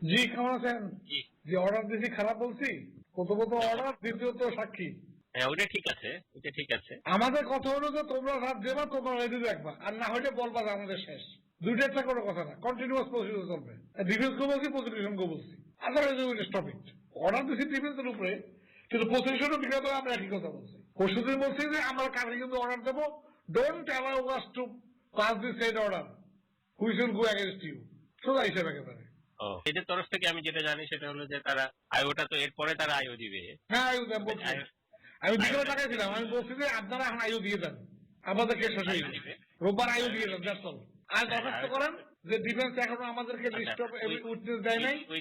জি, কেমন আছেন? জি। যে অর্ডার দিয়েছি খারাপ বলছি? প্রথমত অর্ডার, দ্বিতীয়ত সাক্ষী। হ্যাঁ, ওটা ঠিক আছে, ওটা ঠিক আছে। আমাদের কথা হলো যে তোমরা রাত দেবা, তোমরা রেডি রাখবা, আর না হলে বলবা যে আমাদের শেষ। দুইটা একটা কোনো কথা না, কন্টিনিউয়াস প্রসিডিউর চলবে। ডিফেন্স কো বলছি, প্রসিকিউশন কো বলছি। Otherwise stop it. অর্ডার দিয়েছি ডিফেন্সের উপরে, কিন্তু প্রসিকিউশনের বিগত আমরা একই কথা বলছি। পরশুদিন বলছি যে আমরা কালকে কিন্তু অর্ডার দেবো, don't allow us to pass this said order, which will go against you. সোজা হিসেবে একেবারে। এদের তরফ থেকে আমি যেটা জানি সেটা হলো যে তারা আইওটা তো এরপরে তারা আইও দিবে। হ্যাঁ, আমি বিকেলে টাকাইছিলাম, আমি বলছি যে আপনারা এখন আয়ু দিয়ে দেন, আমাদের কেস শেষ হয়ে যাবে, রোববার আয়ু দিয়ে দেন, দ্যাটস অল। আর দরখাস্ত করেন যে ডিফেন্স এখনো আমাদেরকে লিস্ট অফ উইটনেস দেয় নাই, ওই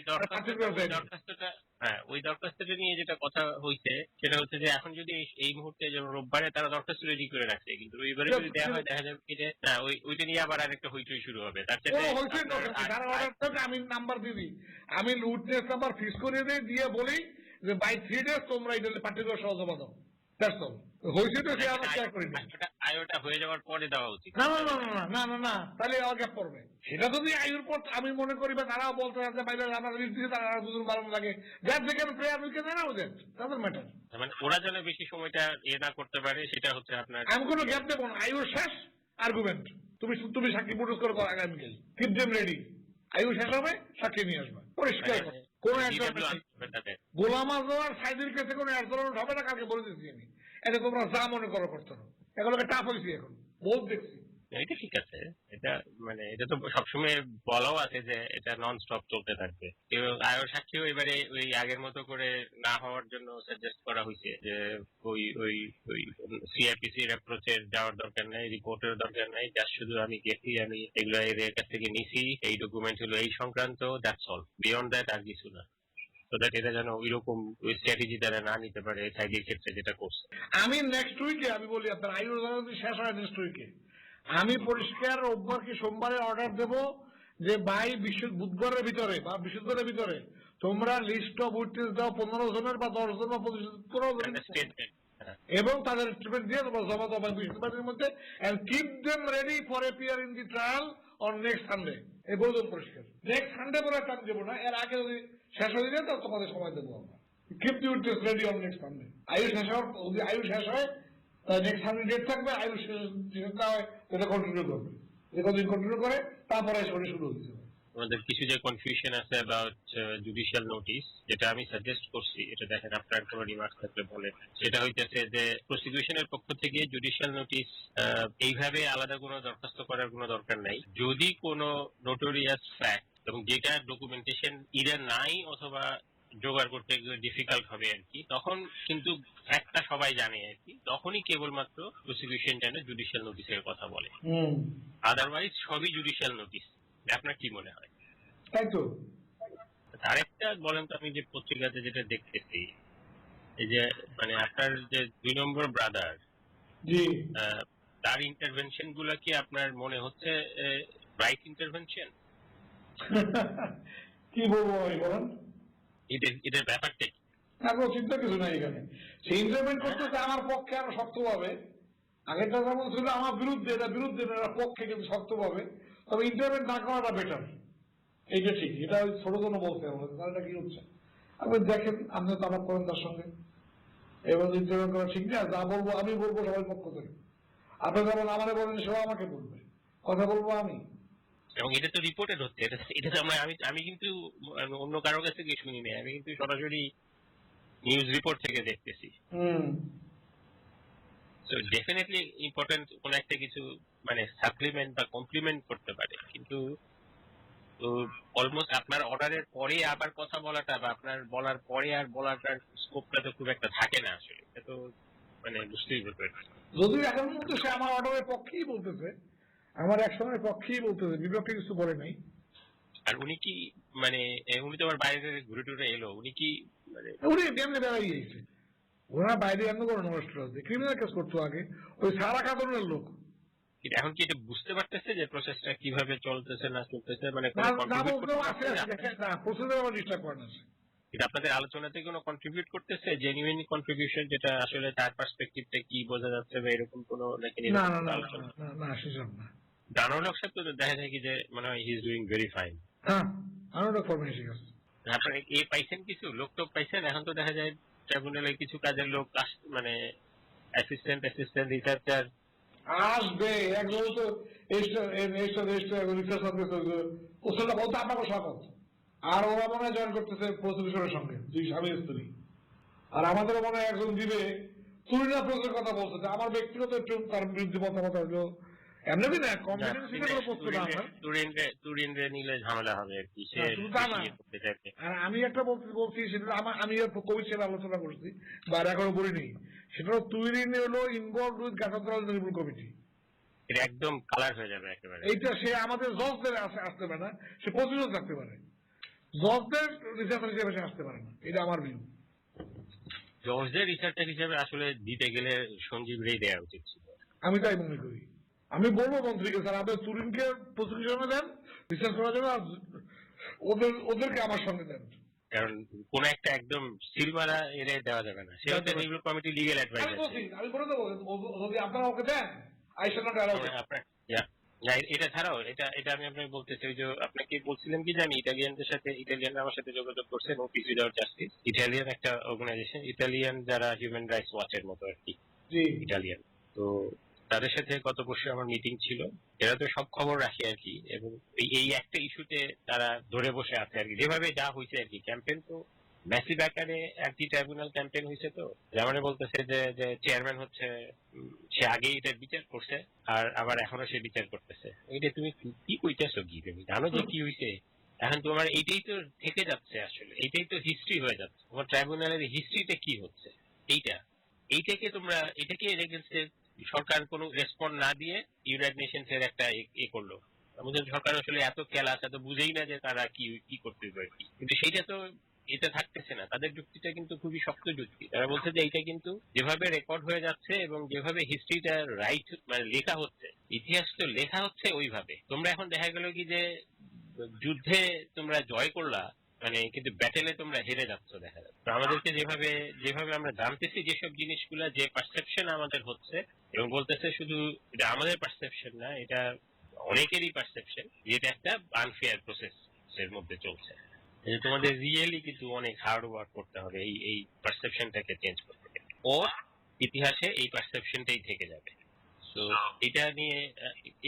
দরখাস্তটা নিয়ে যেটা কথা হইছে সেটা হচ্ছে যে এখন যদি এই মুহূর্তে যেমন রোববারে তারা দরখাস্ত রেডি করে রাখছে, কিন্তু রবিবারে যদি দেওয়া হয় দেখা যাবে কি যে ওইটা নিয়ে আবার আরেকটা হইচই শুরু হবে। তার সাথে আমি নাম্বার দিবি, আমি উইটনেস নাম্বার ফিক্স করে দিই, দিয়ে বলি যে বাই 3 days তোমরা এটা পার্টিকুলার সহযোগিতা দাও, দ্যাটস অল। হয়েছে তো সে আমরা শেয়ার করি না। আইওটা হয়ে যাওয়ার পরে দেওয়া উচিত। না না না না না না না, তাহলে গ্যাপ পড়বে। সেটা যদি আয়ুর পর আমি মনে করি বা তারাও বলতে আছে বাইরে আমার লিস্ট দিয়ে তারা দুজন বাড়ানো লাগে, that they can prayer we can announce that, doesn't matter. মানে ওরা যেন বেশি সময়টা না করতে পারে সেটা হচ্ছে আপনার। আমি কোনো গ্যাপ দেবো না, আয়ুর শেষ আর্গুমেন্ট, তুমি সাক্ষী প্রডিউস করো আগামীকাল, কিপ দেম রেডি। আয়ু শেষ হবে, সাক্ষী নিয়ে আসবে, পরিষ্কার। কোন গোলাম আজম আর সাইদের কাছে কোনো অ্যাডজর্নমেন্ট হবে না, কালকে বলে দিচ্ছি আমি। এটা তোমরা যা মনে করো করতে হবে, এগুলোকে টাফ হয়েছি এখন, বহুত দেখছি। এটা ঠিক আছে, এটা মানে এটা তো সবসময় বলাও আছে যে এটা নন স্টপ চলতে থাকবে। এবং আয়ো সাক্ষীও এবারে ওই আগের মতো করে না হওয়ার জন্য সাজেস্ট করা হয়েছে যে ওই ওই ওই সিআরপিসির অ্যাপ্রোচের যাওয়ার দরকার নাই, রিপোর্টের দরকার নাই, যা শুধু আমি গেছি, আমি এগুলো এদের কাছ থেকে নিছি, এই ডকুমেন্ট হলো এই সংক্রান্ত, দ্যাটস অল, বিয়ন্ড দ্যাট আর কিছু না। তো দ্যাট এটা যেন ওইরকম ওই স্ট্র্যাটেজি তারা না নিতে পারে সাইডের ক্ষেত্রে যেটা করছে। আমি নেক্সট উইকে, আমি বলি আপনার আয়ুর শেষ হয় নেক্সট উইকে, আমি পরিষ্কার রোববার কি সোমবারে অর্ডার দেব যে ভাই বুধবারের ভিতরে বা বৃহস্পতিবারের ভিতরে তোমরা লিস্ট অফ উইটনেস দাও 15 জনের বা 10 জন বা 15 জন, এবং তাদের স্টেটমেন্ট দিয়ে তোমরা জমা দাও বৃহস্পতিবারের মধ্যে, and keep them ready for appear in the trial on next Sunday. এই বলুন পরিষ্কার, নেক্সট সানডে বলে টাইম দেবো না, এর আগে যদি শেষ হয়ে যায় তো তোমাদের সময় দেবো আমরা। Keep the witness ready on next Sunday. আয়ু শেষ হওয়ার, যদি আয়ু শেষ হয় নেক্সট সানডে ডেট থাকবে, আয়ু শেষ না হয় এটা কন্টিনিউ করবে, কতদিন কন্টিনিউ করে তারপরে শুরু হয়েছে। আমাদের কিছু যে কনফিউশন আছে অ্যাবাউট জুডিশিয়াল নোটিস, যেটা আমি সাজেস্ট করছি, এটা দেখেন আপনার কোনো রিমার্ক থাকলে বলে। সেটা হইতেছে যে প্রসিকিউশনের পক্ষ থেকে জুডিশিয়াল নোটিস এইভাবে আলাদা কোনো দরখাস্ত করার কোনো দরকার নাই। যদি কোনো নোটোরিয়াস ফ্যাক্ট এবং যেটা ডকুমেন্টেশন ইদার নাই অথবা জোগাড় করতে ডিফিকাল্ট হবে আর কি, তখন কিন্তু একটা সবাই জানে আর কি, তখনই কেবলমাত্র প্রসিকিউশন যেন জুডিশিয়াল নোটিসের কথা বলে, আদারওয়াইজ সবই জুডিশিয়াল নোটিস। আপনার কি মনে হয়? তাই তো। আরেকটা বলেন তো, আমি যে পত্রিকাতে যেটা দেখতেছি, এই যে মানে আপনার যে 2 নম্বর ব্রাদার, জি, তার ইন্টারভেনশন গুলা কি আপনার মনে হচ্ছে রাইট ইন্টারভেনশন? কি বলবো আমি, বলেন এটার ব্যাপারটা কি? কোনো চিন্তা কিছু নাই এখানে। সে ইন্টারভেন্ট করতেছে আমার পক্ষে আরো শক্তভাবে, আগেরটা যেমন ছিল আমার বিরুদ্ধে, এটা বিরুদ্ধে পক্ষে কিন্তু শক্তভাবে, তবে ইন্টারভেন্ট না করাটা বেটার। এইটা ঠিক, এটা ওই ছোট কোনো বলতে হবে তাহলে কি হচ্ছে। আপনি দেখেন, আপনি তালাক করেন তার সঙ্গে, এবার ইন্টারভেন্ট করা ঠিক না, যা বলবো আমি বলবো সবাই পক্ষ থেকে। আপনি যেমন আমারে বলেন, সেও আমাকে বলবে, কথা বলবো আমি। এবং এটা তো রিপোর্টেড হচ্ছে, এটা তো আমি কিন্তু অন্য কারোর কাছে গিয়ে শুনি নাই, আমি কিন্তু সরাসরি নিউজ রিপোর্ট থেকে দেখতেছি। তো ডেফিনেটলি ইম্পর্টেন্ট কোন একটা কিছু মানে সাপ্লিমেন্ট বা কমপ্লিমেন্ট করতে পারে, কিন্তু অলমোস্ট আপনার অর্ডারের পরে আবার কথা বলাটা বা আপনার বলার পরে আর বলাটার স্কোপটা তো খুব একটা থাকে না আসলে। এটা তো মানে বুঝতেই পারবে, যদি এখন মতো সে আমার অর্ডারের পক্ষেই বলতেছে, আমার একসময়ের পক্ষেই বলতেছে, বিপক্ষে কিছু বলে নাই। আর উনি কি মানে উনি তো আবার বাইরে ঘুরে টুরে এলো, উনি কি মানে উনি এমনি বেড়াইছে, ওরা বাইরে এমন করে নষ্ট আছে, ক্রিমিনাল কেস করতো আগে, ওই সারা কাতনের লোক। এখন কি এটা বুঝতে পারতেছে যে প্রসেসটা কিভাবে চলতেছে না চলতেছে, মানে এটা আপনাদের আলোচনাতে কোনো কন্ট্রিবিউট করতেছে, জেনুইন কন্ট্রিবিউশন, যেটা আসলে তার পার্সপেক্টিভটা কি বোঝা যাচ্ছে বা এরকম কোনো নাকি আলোচনা? না, সেসব না। জানোর সাহেব তো দেখা যায় কি যে মানে he is doing very fine. হ্যাঁ, আরো ফরমেশন আছে। আপনার এ পাইছেন কিছু লোক টোক পাইছেন? এখন তো দেখা যায় ট্রাইব্যুনালে কিছু কাজের লোক মানে অ্যাসিস্ট্যান্ট রিসার্চার আসবে একজন তো ওটা বলতে আপনাকে স্বাগত। আর ওরা মনে হয় জয়েন করতেছে প্রসিকিউশনের সঙ্গে, দুই স্বামী স্ত্রী। আর আমাদের মনে হয় একজন দিবে তুলিনা প্রসেসের কথা বলতেছে। আমার ব্যক্তিগত একটু তার বিরুদ্ধে মতামত হলো এমনি না কম্পিটেন্স হিসেবে কোনো প্রশ্ন না আমার। তুরিন রে নিলে ঝামেলা হবে আর কি, সে শুধু তা না, ইয়ে করতে চাইবে। আর আমি একটা বলছি সেটা আমি কবির সাথে আলোচনা করছি বা এখনো বলিনি, সেটা হলো তুইরিন হলো ইনভলভ উইথ গাছাতলা নির্মূল কমিটি। এটা একদম কালার হয়ে যাবে একেবারে। এইটা সে আমাদের জজদের আসতে পারে না, সে প্রতিরোধ থাকতে পারে, জজদের রিসার্চার হিসেবে সে আসতে পারে না, এটা আমার ভিউ। জজদের রিসার্চার হিসেবে আসলে দিতে গেলে সঞ্জীব রে দেওয়া উচিত ছিল। আমি তাই মনে করি। আমি বলবো মন্ত্রীকে, স্যার আপনি তুরিনকে প্রসিকিউশনে দেন রিসার্চ করার জন্য, আর ওদেরকে আমার সঙ্গে দেন। কারণ কোন একটা একদম সিলমারা এরে দেওয়া যাবে না, সে হচ্ছে নির্মূল কমিটি লিগ্যাল অ্যাডভাইজার। আমি বলে দেবো, যদি আপনারা ওকে দেন এটা ছাড়াও এটা আমি আপনাকে বলতে চাই যে আপনাকে বলছিলাম কি যে আমি ইটালিয়ানরা আমার সাথে যোগাযোগ করছে, no peace without justice, Italian একটা অর্গানাইজেশন, ইটালিয়ান যারা হিউম্যান রাইটস ওয়াচের মতো আর কি, ইটালিয়ান। তো তাদের সাথে গত পরশু আমার মিটিং ছিল, এরা তো সব খবর রাখে আর কি, এবং এই একটা ইস্যুতে তারা ধরে বসে আছে আর কি, যেভাবে যা হয়েছে আর কি। ক্যাম্পেইন তো ম্যাসিভ আকারে অ্যান্টি ট্রাইব্যুনাল ক্যাম্পেইন হয়েছে। তো যেমন বলতেছে যে চেয়ারম্যান হচ্ছে সে আগেই এটার বিচার করছে, আর আবার এখনো সে বিচার করতেছে। এটা তুমি কি কইতেছো কি? তুমি জানো যে কি হয়েছে? এখন তোমার এইটাই তো থেকে যাচ্ছে, আসলে এইটাই তো হিস্ট্রি হয়ে যাচ্ছে। তোমার ট্রাইব্যুনালের হিস্ট্রিটা কি হচ্ছে এইটাকে তোমরা এটাকে এগেইনস্টে সরকার কোনো রেসপন্ড না দিয়ে ইউনাইটেড নেশনস এর একটা করলো। আমাদের সরকার আসলে এত কেলাস, এত বুঝেই না যে তারা কি করতে পারে কি, কিন্তু সেইটা তো এটা থাকতেছে না। তাদের যুক্তিটা কিন্তু খুবই শক্ত যুক্তি। তারা বলছে যে এইটা কিন্তু যেভাবে রেকর্ড হয়ে যাচ্ছে এবং যেভাবে হিস্ট্রিটা রাইট মানে লেখা হচ্ছে, ইতিহাস তো লেখা হচ্ছে ওইভাবে। তোমরা এখন দেখা গেল কি যে যুদ্ধে তোমরা জয় করলা, মানে কিন্তু ব্যাটেলে তোমরা হেরে যাচ্ছ দেখা যাচ্ছে। আমাদেরকে যেভাবে আমরা জানতেছি যেসব জিনিসগুলা, যে পারসেপশন আমাদের হচ্ছে, এবং বলতেছে শুধু এটা আমাদের পারসেপশন না, এটা অনেকেরই পারসেপশন, যেটা একটা আনফেয়ার প্রসেস এর মধ্যে চলছে। তোমাদের রিয়েলি কিন্তু অনেক হার্ড ওয়ার্ক করতে হবে এই পারসেপশনটাকে চেঞ্জ করতে, ও ইতিহাসে এই পারসেপশনটাই থেকে যাবে। তো এটা নিয়ে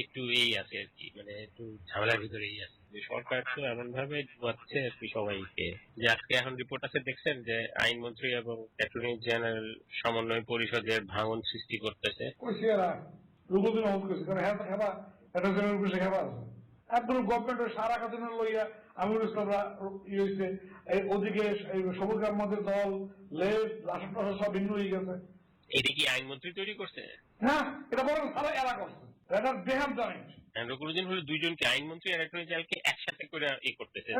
একটু এই আছে আর কি, মানে একটু ঝামেলার ভিতরেই আছে যে সরকার তো এমন ভাবে ডুবাচ্ছে আর কি সবাইকে, যে আজকে এখন রিপোর্ট আছে দেখছেন যে আইনমন্ত্রী এবং অ্যাটর্নি জেনারেল সমন্বয় পরিষদের ভাঙন সৃষ্টি করতেছে। একদম গভর্নমেন্টের সারা কাজনে লইয়া আমিরুল ইসলামরা হয়েছে, ওদিকে সবুজ আমাদের দল লেফট রাষ্ট্র সব ভিন্ন হয়ে গেছে। এটা কি আইনমন্ত্রী তৈরি করছে? হ্যাঁ, এটা বরং সারা এরা করছে। এটা দে হ্যাভ ডান ইট। রকুরুদ্দিন হলো দুইজনকে, আইনমন্ত্রী আর অ্যাটর্নি জেনারেলকে একসাথে করে করতেছে।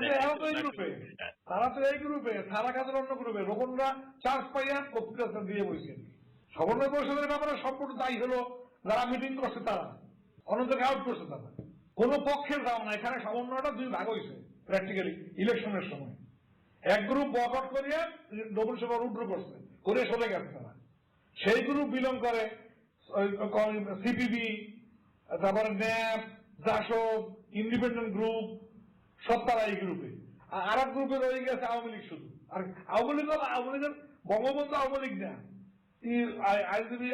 তারা তো এই গ্রুপে সারা কাজের অন্য গ্রুপে রোকনরা চার্জ পাইয়া বক্তৃতা দিয়ে বলছেন। সমন্বয় পরিষদের ব্যাপারে সম্পূর্ণ দায়ী হলো যারা মিটিং করছে, তারা অন্যদেরকে আউট করছে। তারা কোন পক্ষের দাও না, এখানে সমন্বয়টা দুই ভাগ হয়েছে প্র্যাকটিক্যালি ইলেকশনের সময়। এক গ্রুপ বয়কট করিয়া ডবল সভা রুদ্র করছে, করে চলে গেছে তারা। সেই গ্রুপ বিলং করে সিপিবি, তারপরে ন্যাপ, জাসদ, ইন্ডিপেন্ডেন্ট গ্রুপ, সব তারা এই গ্রুপে। আর এক গ্রুপে রয়ে গেছে আওয়ামী লীগ শুধু। আর আওয়ামী লীগের বঙ্গবন্ধু আওয়ামী লীগ না, আইনজীবী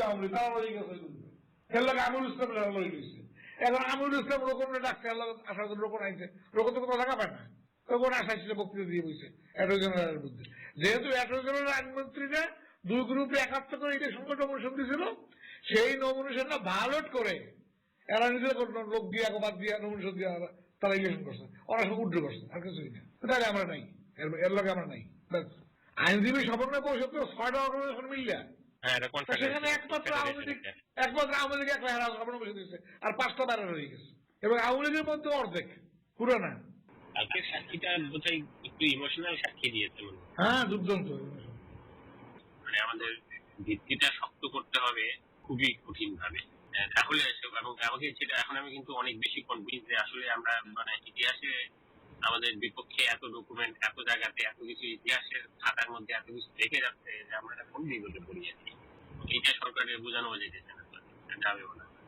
আওয়ামী লীগ, তারা রয়ে গেছে ওই গ্রুপে। এর লাগে আমিরুল ইসলাম রয়ে গেছে। এখন আমিরুল ইসলাম রোকনে ডাকতে আসার জন্য রোকন আইছে, রোকন তো কোথাও থাকা পায় না, তখন আশা ছিল বক্তৃতা দিয়ে বলছে অ্যাটর্নি জেনারেলের মধ্যে। যেহেতু অ্যাটর্নি জেনারেল আইনমন্ত্রীরা দুই গ্রুপে একাত্ম করে এটা সংকট নমিনেশন দিয়েছিল, সেই নমিনেশনটা ভায়োলেট করে এরা নিজের লোক দিয়ে বাদ দিয়ে নমিনেশন দিয়ে তারা ইলেকশন করছে, ওরা সব উড্র করছে, আর কিছুই না। তাহলে আমরা নাই, এর লগে আমরা নাই। আইনজীবী সমন্বয় পরিষদ 6টা অর্গানাইজেশন মিললে সেখানে একমাত্র আওয়ামী লীগ একলা সমন্বয় পরিষদ দিচ্ছে, আর 5টা বাইরে রয়ে গেছে। এবং আওয়ামী লীগের মধ্যে অর্ধেক, পুরো না। কালকে সাক্ষীটা বোধহয় একটু ইমোশনাল সাক্ষী দিয়েছে। হ্যাঁ, দুর্দান্ত। মানে আমাদের ভিত্তিটা শক্ত করতে হবে খুবই কঠিন ভাবে, তাহলে এবং আমাকে সেটা এখন আমি কিন্তু অনেক বেশি কনভিন্স যে আসলে আমরা মানে ইতিহাসে আমাদের বিপক্ষে এত ডকুমেন্ট, এত জায়গাতে এত কিছু, ইতিহাসের খাতার মধ্যে এত কিছু রেখে যাচ্ছে যে আমরা এটা কোন বিপদে পড়ি আর কি। এইটা সরকারের বোঝানো যেতেছে না, যাবেও না।